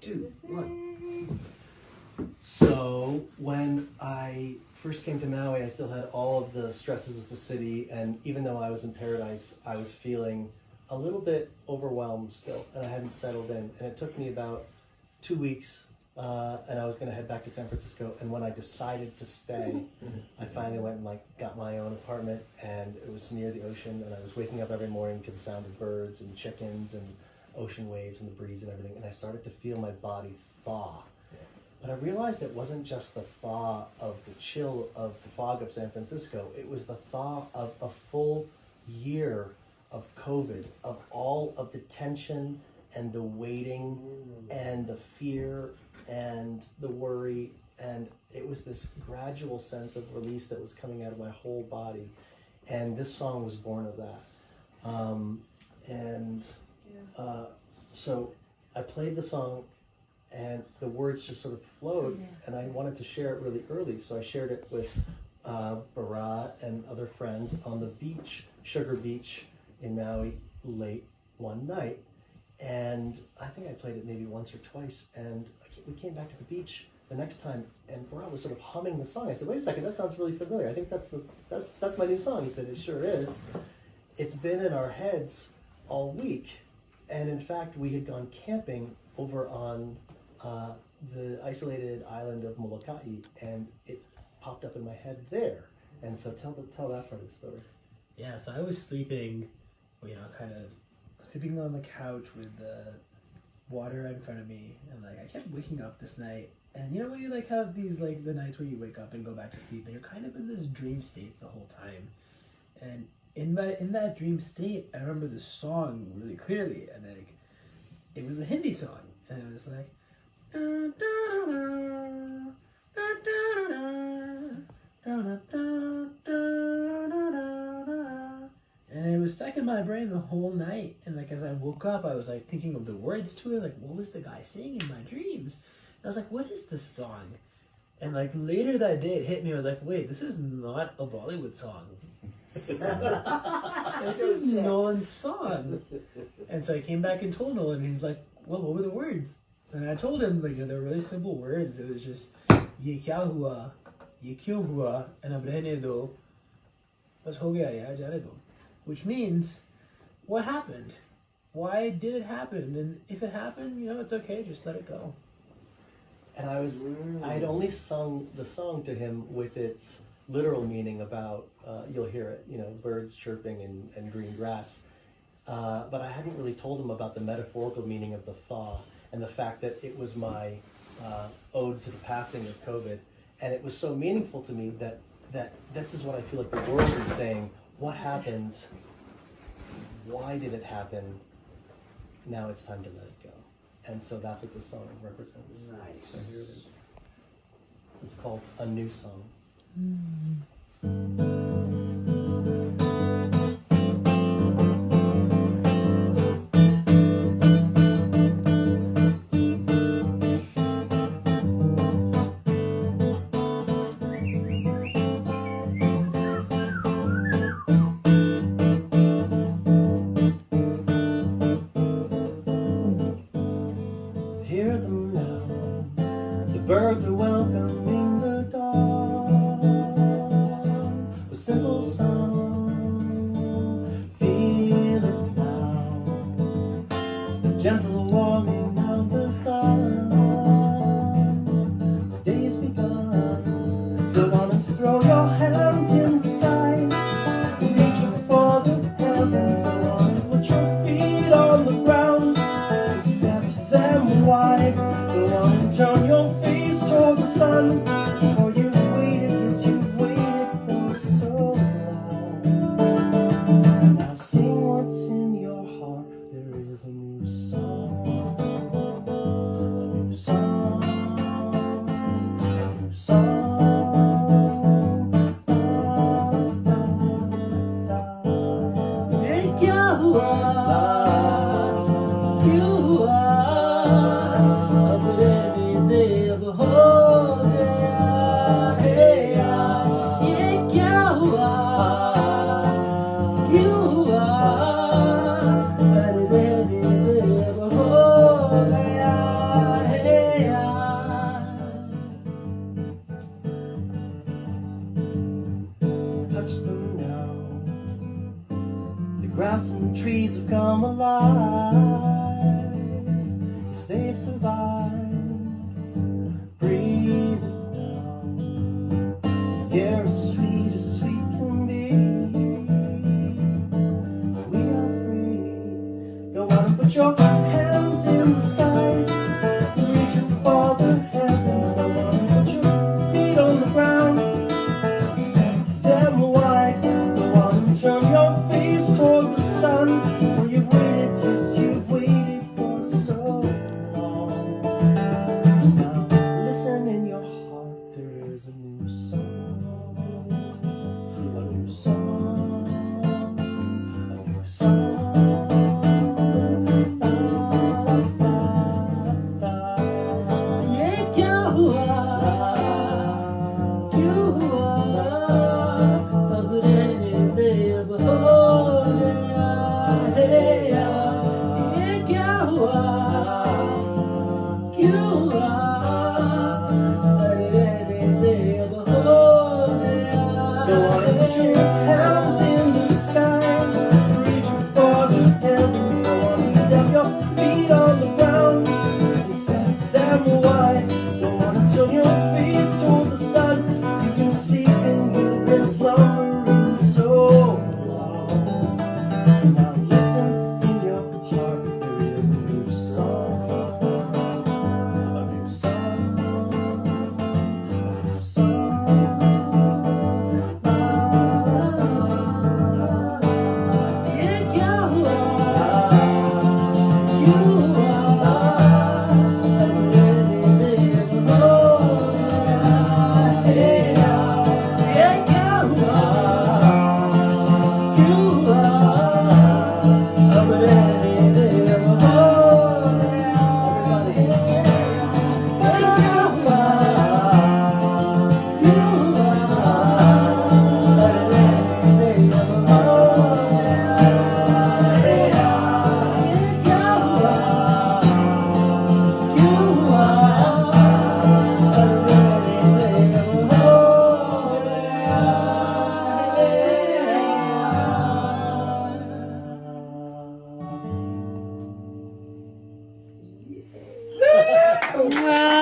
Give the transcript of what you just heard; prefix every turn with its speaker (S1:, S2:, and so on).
S1: 2, 1. So when I first came to Maui, I still had all of the stresses of the city, and even though I was in paradise, I was feeling a little bit overwhelmed still, and I hadn't settled in. And it took me about 2 weeks, and I was going to head back to San Francisco. And when I decided to stay, I finally went and got my own apartment, and it was near the ocean. And I was waking up every morning to the sound of birds and chickens and ocean waves and the breeze and everything. And I started to feel my body thaw. But I realized it wasn't just the thaw of the chill of the fog of San Francisco. It was the thaw of a full year of COVID, of all of the tension and the waiting and the fear and the worry. And it was this gradual sense of release that was coming out of my whole body. And this song was born of that. So I played the song, and the words just sort of flowed, and I wanted to share it really early, so I shared it with Bharat and other friends on the beach, Sugar Beach in Maui, late one night. And I think I played it maybe once or twice, and we came back to the beach the next time, and Bharat was sort of humming the song. I said, wait a second, that sounds really familiar. I think that's my new song. He said, it sure is. It's been in our heads all week, and in fact, we had gone camping over on the isolated island of Molokai, and it popped up in my head there. And so tell that part of the story.
S2: Yeah, so I was sleeping, kind of sleeping on the couch with the water in front of me, and I kept waking up this night. And when you have these the nights where you wake up and go back to sleep, and you're kind of in this dream state the whole time. And in that dream state, I remember this song really clearly, and it was a Hindi song, and it was like. And it was stuck in my brain the whole night. And as I woke up, I was thinking of the words to it. What was the guy saying in my dreams? And I was like, what is this song? And later that day, it hit me. I was like, wait, this is not a Bollywood song. This is Nolan's song. And so I came back and told Nolan, and he's like, well, what were the words? And I told him, they're really simple words. It was just, ye kya hua, ye kyun hua, and ab rehne do, bas ho gaya yaar, jane do. Which means, what happened? Why did it happen? And if it happened, it's okay, just let it go.
S1: And I had only sung the song to him with its literal meaning about, you'll hear it, birds chirping and green grass. But I hadn't really told him about the metaphorical meaning of the thaw, and the fact that it was my ode to the passing of COVID. And it was so meaningful to me that this is what I feel like the world is saying. What happened? Why did it happen? Now it's time to let it go. And so that's what this song represents.
S2: Nice.
S1: So here it is. It's called A New Song. Hear them now, the birds are welcoming the dawn, a simple song, feel it now, the gentle warming of the sun, the day has begun, go on and throw your hands in the sky, reach for the heavens, go on and put your feet on the ground, and step them wide, go on and turn your face toward the sun, for you've waited, yes you've waited for so long. Now sing what's in your heart, there is a new song, a new song, a new song. Ye kya hua, kyun hua, ab rehne de, ab ho gaya. 'cause they've survived. Breathe it now. You're as sweet as sweet can be. We are free. Go on and put your hands in the sky. Reaching for the heavens. Go on and put your feet on the ground. Step them wide. Go on and turn your face toward the sun. For you've waited, yes, you've waited for so long. Now listen in your heart, there is a new song. A new song. A new song.
S3: Wow.